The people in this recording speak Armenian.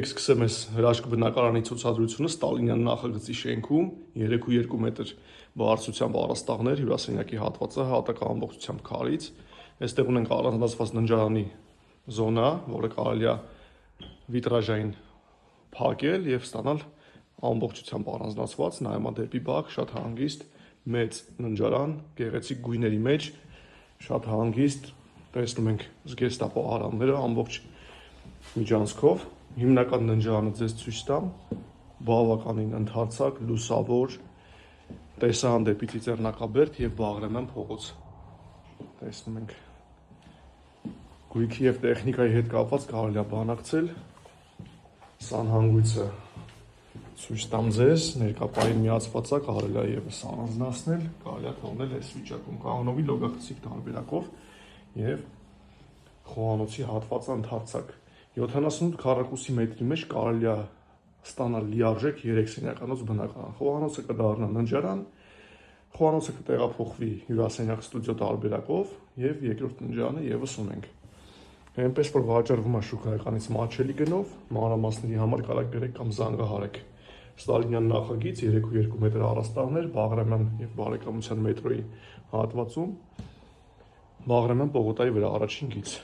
Սկսեմ ես հրաշք բնակարանի ցուցադրությունը Ստալինյան նախագծի շենքում 3.2 մետր բարձրությամբ առաստաղներ հյուրասենյակի հատվածը հատական ամբողջությամբ քարից։ Այստեղ ունենք առանձնացված ննջարանի զոնա, որը կարելի է վիտրաժային փակել եւ ստանալ ամբողջությամբ առանձնացված նայեմա դեպի բակ, շատ հանգիստ, մեծ ննջարան, գեղեցիկ գույների մեջ, շատ հանգիստ, տեսնում ենք զգեստապո արանները ամբողջ միջանցքով։ Հիմնական ննջարանը ձեզ ցույց տամ, բավականին ընդարձակ, լուսավոր, տեսահան դեպի Ծիծեռնակաբերդ եւ Բաղրամյան փողոց։ Տեսնում ենք գույքի եւ տեխնիկայի հետ կապված կարելի է բանակցել։ Սանհանգույցը ցույց տամ ձեզ, ներկապային միացված է, կարելի է եւս առանձնացնել, կարելի է թողնել այս վիճակում կանոնովի լոգակցիկ տարբերակով եւ խոհանոցի հատվածը ընդարձակ 78 քառակուսի մետրի մեջ կարելի է ստանալ լիարժեք 3 սենյականոց բնակարան։ Խոհանոցը կդառնա ննջարան, խոհանոցը կտեղափոխվի հյուրասենյակ ստուդիո տարբերակով եւ երկրորդ ննջարանը եւս ունենք։ Այնպես որ վաճառվում է շուկայականից մատչելի գնով, մանրամասների համար կարող գրեք կամ զանգահարեք։ Ստալինյան նախագիծ 3.2 մետր առաստաղներ Բաղրամյան եւ Բարեկամության մետրոյի հատվածում, Բաղրամյան պողոտայի վրա առաջին գիծ։